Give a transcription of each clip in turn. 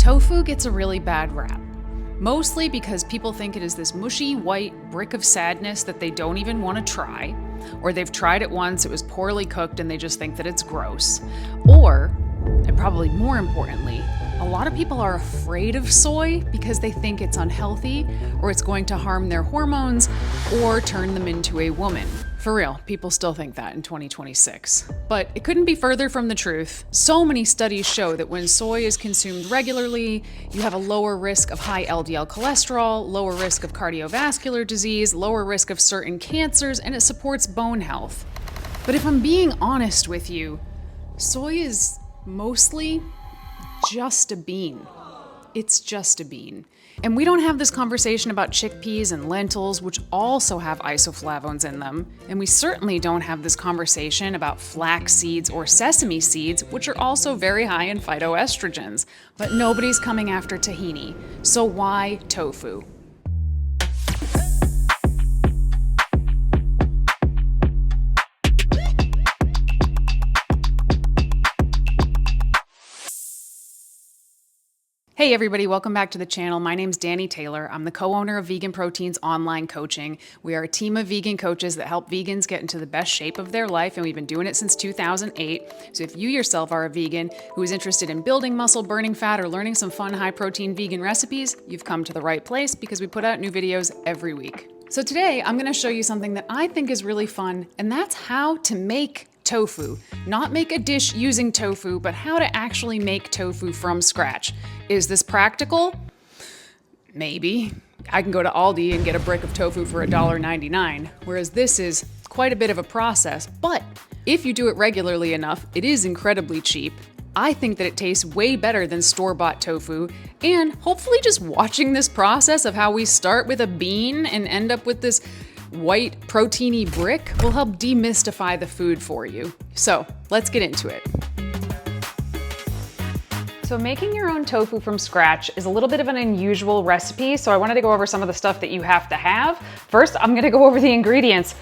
Tofu gets a really bad rap, mostly because people think it is this mushy white brick of sadness that they don't even want to try, or they've tried it once, it was poorly cooked, and they just think that it's gross. Or, and probably more importantly, a lot of people are afraid of soy because they think it's unhealthy, or it's going to harm their hormones, or turn them into a woman. For real, people still think that in 2026. But it couldn't be further from the truth. So many studies show that when soy is consumed regularly, you have a lower risk of high LDL cholesterol, lower risk of cardiovascular disease, lower risk of certain cancers, and it supports bone health. But if I'm being honest with you, soy is mostly just a bean. It's just a bean. And we don't have this conversation about chickpeas and lentils, which also have isoflavones in them. And we certainly don't have this conversation about flax seeds or sesame seeds, which are also very high in phytoestrogens. But nobody's coming after tahini. So why tofu? Hey everybody, welcome back to the channel. My name's Danny Taylor. I'm the co-owner of VeganProteins online coaching. We are a team of vegan coaches that help vegans get into the best shape of their life, and we've been doing it since 2008. So if you yourself are a vegan who is interested in building muscle, burning fat, or learning some fun high-protein vegan recipes, you've come to the right place because we put out new videos every week. So today, I'm gonna show you something that I think is really fun, and that's how to make tofu. Not make a dish using tofu, but how to actually make tofu from scratch. Is this practical? Maybe. I can go to Aldi and get a brick of tofu for $1.99, whereas this is quite a bit of a process, but if you do it regularly enough, it is incredibly cheap. I think that it tastes way better than store-bought tofu, and hopefully just watching this process of how we start with a bean and end up with this white proteiny brick will help demystify the food for you. So let's get into it. So making your own tofu from scratch is a little bit of an unusual recipe, so I wanted to go over some of the stuff that you have to have. First, I'm gonna go over the ingredients.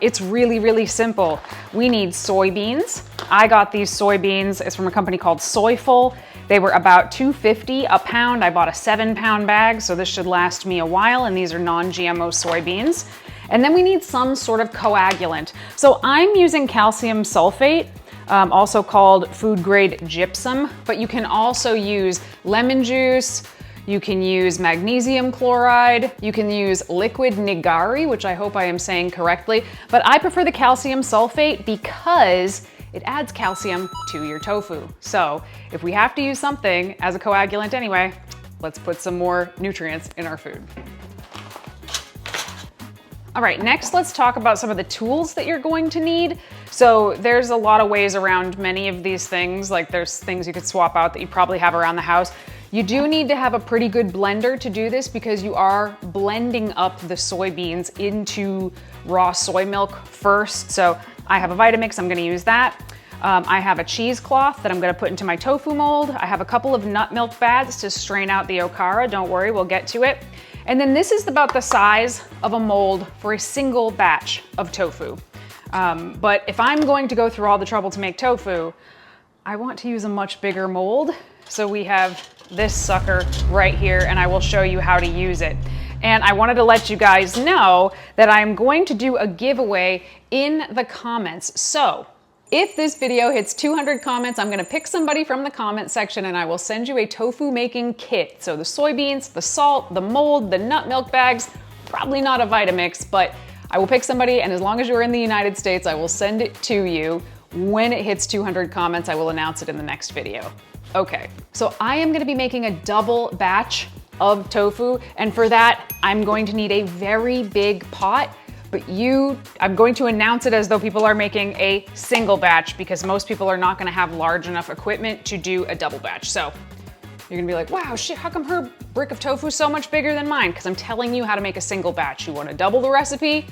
It's really simple. We need soybeans. I got these soybeans, it's from a company called Soyful. They were about $2.50 a pound. I bought a 7-pound bag, so this should last me a while, and these are non-GMO soybeans. And then we need some sort of coagulant. So I'm using calcium sulfate, also called food grade gypsum, but you can also use lemon juice, you can use magnesium chloride, you can use liquid nigari, which I hope I am saying correctly, but I prefer the calcium sulfate because it adds calcium to your tofu. So if we have to use something as a coagulant anyway, let's put some more nutrients in our food. All right, next let's talk about some of the tools that you're going to need. So there's a lot of ways around many of these things, like there's things you could swap out that you probably have around the house. You do need to have a pretty good blender to do this because you are blending up the soybeans into raw soy milk first. So I have a Vitamix, I'm gonna use that. I have a cheesecloth that I'm gonna put into my tofu mold. I have a couple of nut milk baths to strain out the okara. Don't worry, we'll get to it. And then this is about the size of a mold for a single batch of tofu. But if I'm going to go through all the trouble to make tofu, I want to use a much bigger mold. So we have this sucker right here, and I will show you how to use it. And I wanted to let you guys know that I'm going to do a giveaway in the comments. So if this video hits 200 comments, I'm gonna pick somebody from the comment section and I will send you a tofu making kit. So the soybeans, the salt, the mold, the nut milk bags, probably not a Vitamix, but I will pick somebody, and as long as you're in the United States, I will send it to you. When it hits 200 comments, I will announce it in the next video. Okay, so I am gonna be making a double batch of tofu, and for that, I'm going to need a very big pot. But I'm going to announce it as though people are making a single batch because most people are not gonna have large enough equipment to do a double batch. So you're gonna be like, wow, shit, how come her brick of tofu is so much bigger than mine? Because I'm telling you how to make a single batch. You wanna double the recipe?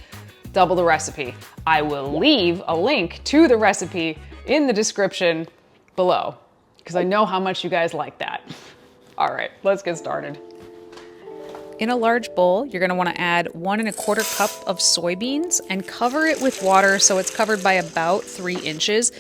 Double the recipe. I will leave a link to the recipe in the description below because I know how much you guys like that. All right, let's get started. In a large bowl, you're gonna wanna add 1 1/4 cup of soybeans and cover it with water so it's covered by about 3 inches.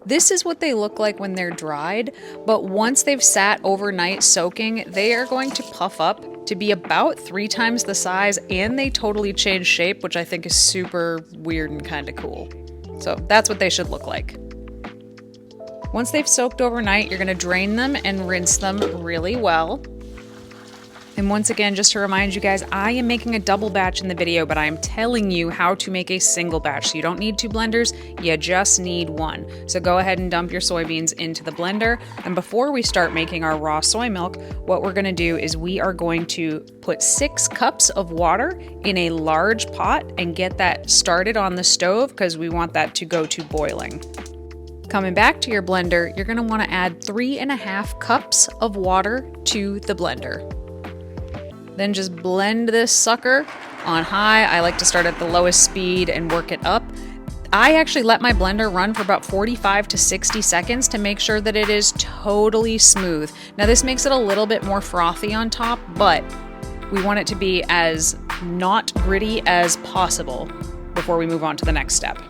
This is what they look like when they're dried, but once they've sat overnight soaking, they are going to puff up to be about 3 times the size, and they totally change shape, which I think is super weird and kind of cool. So that's what they should look like. Once they've soaked overnight, you're going to drain them and rinse them really well. And once again, just to remind you guys, I am making a double batch in the video, but I am telling you how to make a single batch. So you don't need 2 blenders, you just need 1. So go ahead and dump your soybeans into the blender. And before we start making our raw soy milk, what we're gonna do is we are going to put 6 cups of water in a large pot and get that started on the stove because we want that to go to boiling. Coming back to your blender, you're gonna wanna add 3.5 cups of water to the blender. Then just blend this sucker on high. I like to start at the lowest speed and work it up. I actually let my blender run for about 45 to 60 seconds to make sure that it is totally smooth. Now this makes it a little bit more frothy on top, but we want it to be as not gritty as possible before we move on to the next step.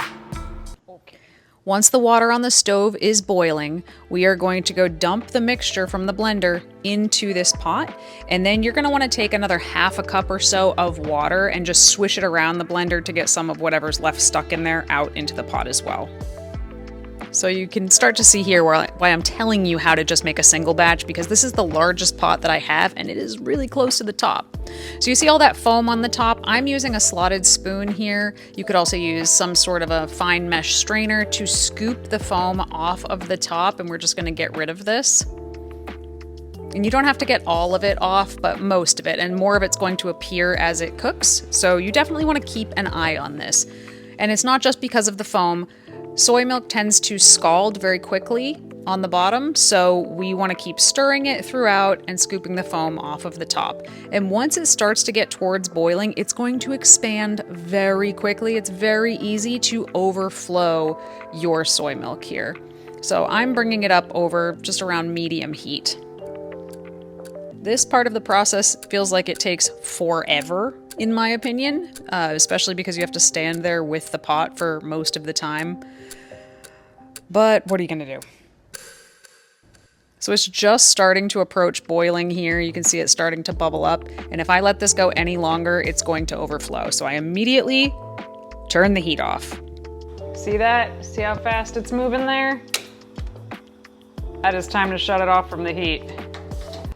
Once the water on the stove is boiling, we are going to go dump the mixture from the blender into this pot. And then you're gonna wanna take another 1/2 cup or so of water and just swish it around the blender to get some of whatever's left stuck in there out into the pot as well. So you can start to see here why I'm telling you how to just make a single batch, because this is the largest pot that I have and it is really close to the top. So you see all that foam on the top? I'm using a slotted spoon here. You could also use some sort of a fine mesh strainer to scoop the foam off of the top, and we're just gonna get rid of this. And you don't have to get all of it off, but most of it, and more of it's going to appear as it cooks. So you definitely wanna keep an eye on this. And it's not just because of the foam. Soy milk tends to scald very quickly on the bottom, so we want to keep stirring it throughout and scooping the foam off of the top. And once it starts to get towards boiling, it's going to expand very quickly. It's very easy to overflow your soy milk here. So I'm bringing it up over just around medium heat. This part of the process feels like it takes forever, in my opinion, especially because you have to stand there with the pot for most of the time. But what are you gonna do? So it's just starting to approach boiling here. You can see it starting to bubble up. And if I let this go any longer, it's going to overflow. So I immediately turn the heat off. See that? See how fast it's moving there? That is time to shut it off from the heat.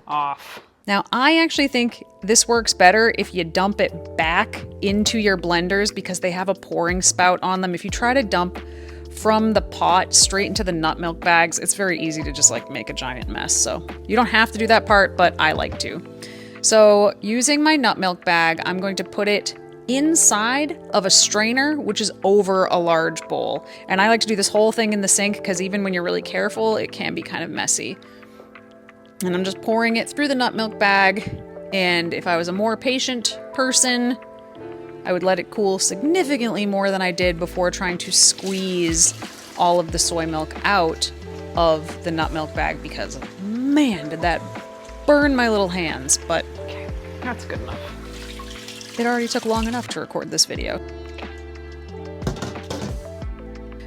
Off. Now, I actually think this works better if you dump it back into your blenders because they have a pouring spout on them. If you try to dump from the pot straight into the nut milk bags, it's very easy to just like make a giant mess. So you don't have to do that part, but I like to. So using my nut milk bag, I'm going to put it inside of a strainer, which is over a large bowl. And I like to do this whole thing in the sink because even when you're really careful, it can be kind of messy. And I'm just pouring it through the nut milk bag. And if I was a more patient person, I would let it cool significantly more than I did before trying to squeeze all of the soy milk out of the nut milk bag because, man, did that burn my little hands. But okay, that's good enough. It already took long enough to record this video.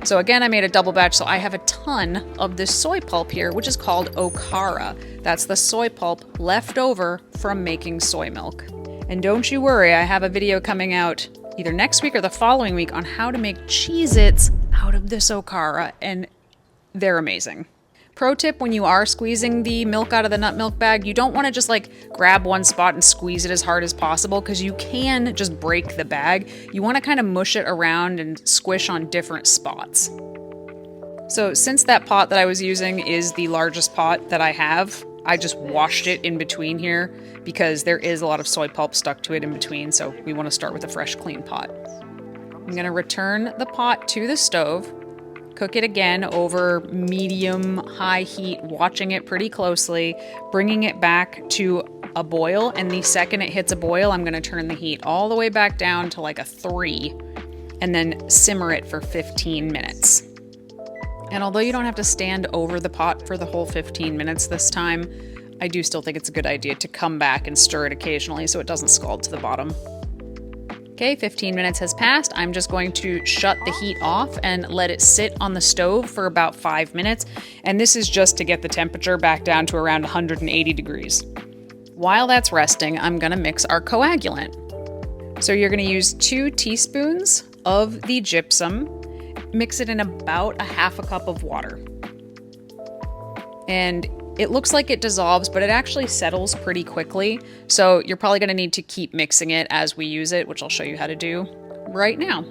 So again, I made a double batch, so I have a ton of this soy pulp here, which is called 𝐸𝐶𝐻. That's the soy pulp left over from making soy milk. And don't you worry, I have a video coming out either next week or the following week on how to make 𝐃𝐨𝐧'𝐭 out of this 𝐸𝐶𝐻, and they're amazing. Pro tip, when you are squeezing the milk out of the nut milk bag, you don't want to just like grab one spot and squeeze it as hard as possible because you can just break the bag. You want to kind of mush it around and squish on different spots. So since that pot that I was using is the largest pot that I have, I just washed it in between here because there is a lot of soy pulp stuck to it in between, so we want to start with a fresh, clean pot. I'm going to return the pot to the stove. Cook it again over medium-high heat, watching it pretty closely, bringing it back to a boil, and the second it hits a boil, I'm gonna turn the heat all the way back down to like a 3, and then simmer it for 15 minutes. And although you don't have to stand over the pot for the whole 15 minutes this time, I do still think it's a good idea to come back and stir it occasionally so it doesn't scald to the bottom. Okay, 15 minutes has passed. I'm just going to shut the heat off and let it sit on the stove for about 5 minutes. And this is just to get the temperature back down to around 180 degrees. While that's resting, I'm gonna mix our coagulant. So you're gonna use 2 teaspoons of the gypsum, mix it in about a half a cup of water. And it looks like it dissolves, but it actually settles pretty quickly. So you're probably gonna need to keep mixing it as we use it, which I'll show you how to do right now.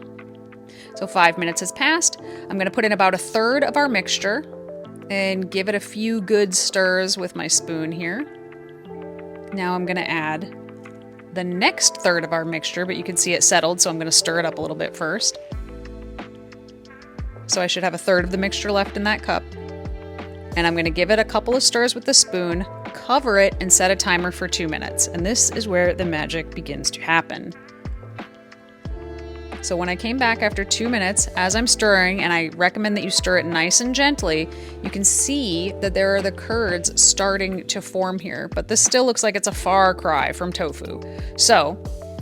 So 5 minutes has passed. I'm gonna put in about 1/3 of our mixture and give it a few good stirs with my spoon here. Now I'm gonna add the next 1/3 of our mixture, but you can see it settled, so I'm gonna stir it up a little bit first. So I should have 1/3 of the mixture left in that cup. And I'm gonna give it a couple of stirs with the spoon, cover it, and set a timer for 2 minutes. And this is where the magic begins to happen. So when I came back after 2 minutes, as I'm stirring, and I recommend that you stir it nice and gently, you can see that there are the curds starting to form here, but this still looks like it's a far cry from tofu. So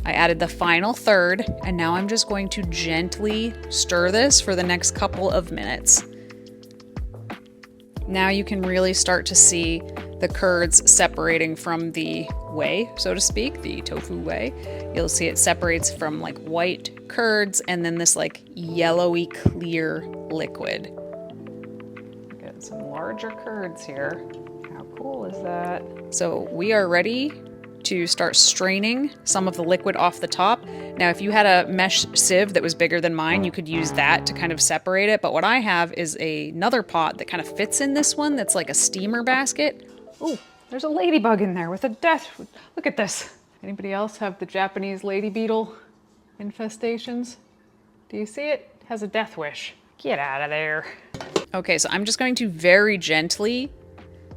I added the final 1/3, and now I'm just going to gently stir this for the next couple of minutes. Now you can really start to see the curds separating from the whey, so to speak, the tofu whey. You'll see it separates from like white curds and then this like yellowy clear liquid. Get some larger curds here. How cool is that? So we are ready to start straining some of the liquid off the top. Now, if you had a mesh sieve that was bigger than mine, you could use that to kind of separate it. But what I have is another pot that kind of fits in this one that's like a steamer basket. Oh, there's a ladybug in there with a death. Look at this. Anybody else have the Japanese lady beetle infestations? Do you see it? It has a death wish. Get out of there. Okay, so I'm just going to very gently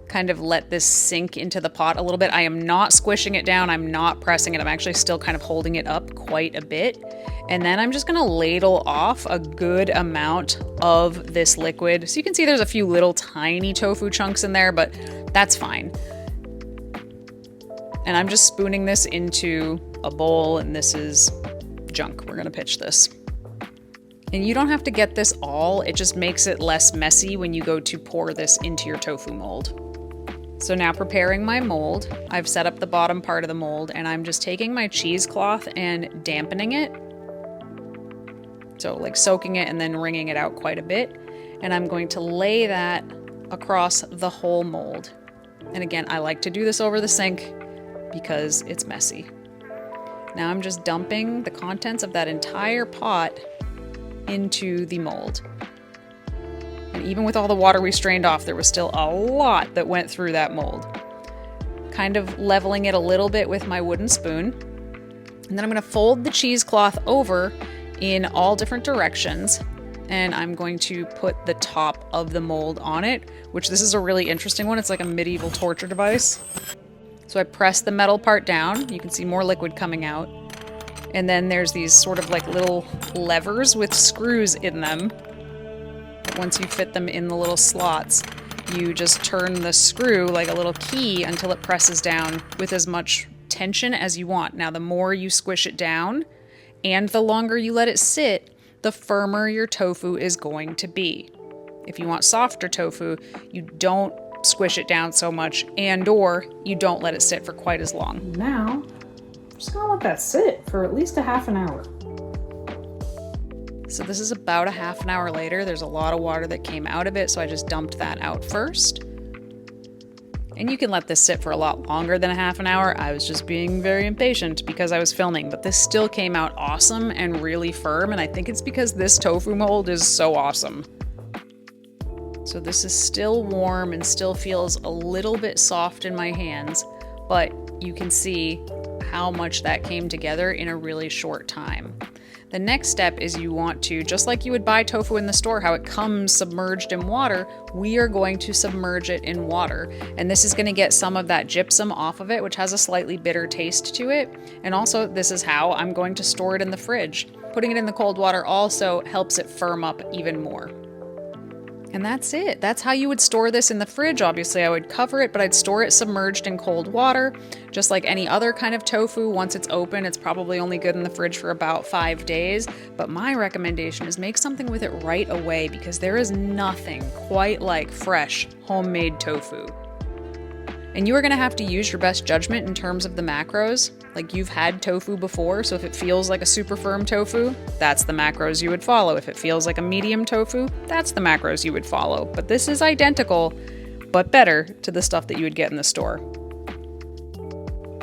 kind of let this sink into the pot a little bit. I am not squishing it down. I'm not pressing it. I'm actually still kind of holding it up quite a bit. And then I'm just gonna ladle off a good amount of this liquid. So you can see there's a few little tiny tofu chunks in there, but that's fine. And I'm just spooning this into a bowl, and this is junk. We're gonna pitch this. And you don't have to get this all. It just makes it less messy when you go to pour this into your tofu mold. So now preparing my mold, I've set up the bottom part of the mold, and I'm just taking my cheesecloth and dampening it. So like soaking it and then wringing it out quite a bit. And I'm going to lay that across the whole mold. And again, I like to do this over the sink because it's messy. Now I'm just dumping the contents of that entire pot into the mold. And even with all the water we strained off, there was still a lot that went through that mold. Kind of leveling it a little bit with my wooden spoon. And then I'm gonna fold the cheesecloth over in all different directions. And I'm going to put the top of the mold on it, which this is a really interesting one. It's like a medieval torture device. So I press the metal part down. You can see more liquid coming out. And then there's these sort of like little levers with screws in them. Once you fit them in the little slots, you just turn the screw like a little key until it presses down with as much tension as you want. Now, the more you squish it down and the longer you let it sit, the firmer your tofu is going to be. If you want softer tofu, you don't squish it down so much, and or you don't let it sit for quite as long. Now, I'm just gonna let that sit for at least a half an hour. So this is about a half an hour later. There's a lot of water that came out of it, so I just dumped that out first. And you can let this sit for a lot longer than a half an hour. I was just being very impatient because I was filming, but this still came out awesome and really firm, and I think it's because this tofu mold is so awesome. So this is still warm and still feels a little bit soft in my hands, but you can see how much that came together in a really short time. The next step is you want to, just like you would buy tofu in the store, how it comes submerged in water, we are going to submerge it in water. And this is gonna get some of that gypsum off of it, which has a slightly bitter taste to it. And also, this is how I'm going to store it in the fridge. Putting it in the cold water also helps it firm up even more. And that's it. That's how you would store this in the fridge. Obviously, I would cover it, but I'd store it submerged in cold water, just like any other kind of tofu. Once it's open, it's probably only good in the fridge for about 5 days. But my recommendation is make something with it right away, because there is nothing quite like fresh, homemade tofu. And you are gonna have to use your best judgment in terms of the macros. Like, you've had tofu before, so if it feels like a super firm tofu, that's the macros you would follow. If it feels like a medium tofu, that's the macros you would follow. But this is identical, but better to the stuff that you would get in the store.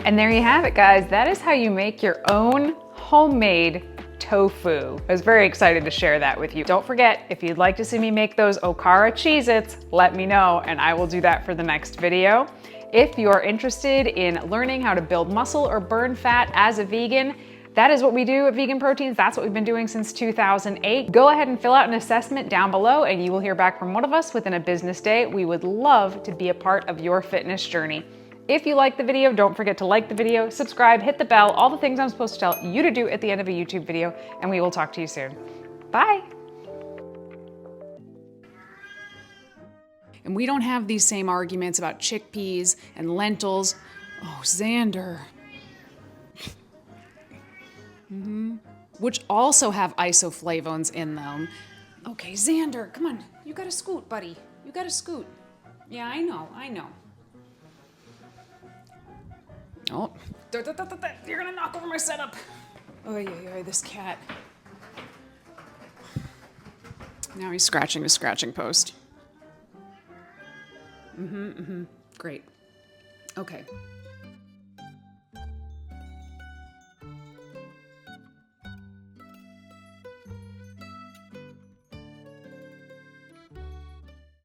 And there you have it, guys. That is how you make your own homemade tofu. I was very excited to share that with you. Don't forget, if you'd like to see me make those 𝐿 𝐶h𝐧'its, let me know and I will do that for the next video. If you're interested in learning how to build muscle or burn fat as a vegan, that is what we do at VeganProteins. That's what we've been doing since 2008. Go ahead and fill out an assessment down below and you will hear back from one of us within a business day. We would love to be a part of your fitness journey. If you like the video, don't forget to like the video, subscribe, hit the bell, all the things I'm supposed to tell you to do at the end of a YouTube video, and we will talk to you soon. Bye. And we don't have these same arguments about chickpeas and lentils. Oh, Xander. Which also have isoflavones in them. Okay, Xander, come on. You gotta scoot, buddy. You gotta scoot. Yeah, I know. Oh, you're gonna knock over my setup. Oy, this cat. Now he's scratching the scratching post. Great. Okay.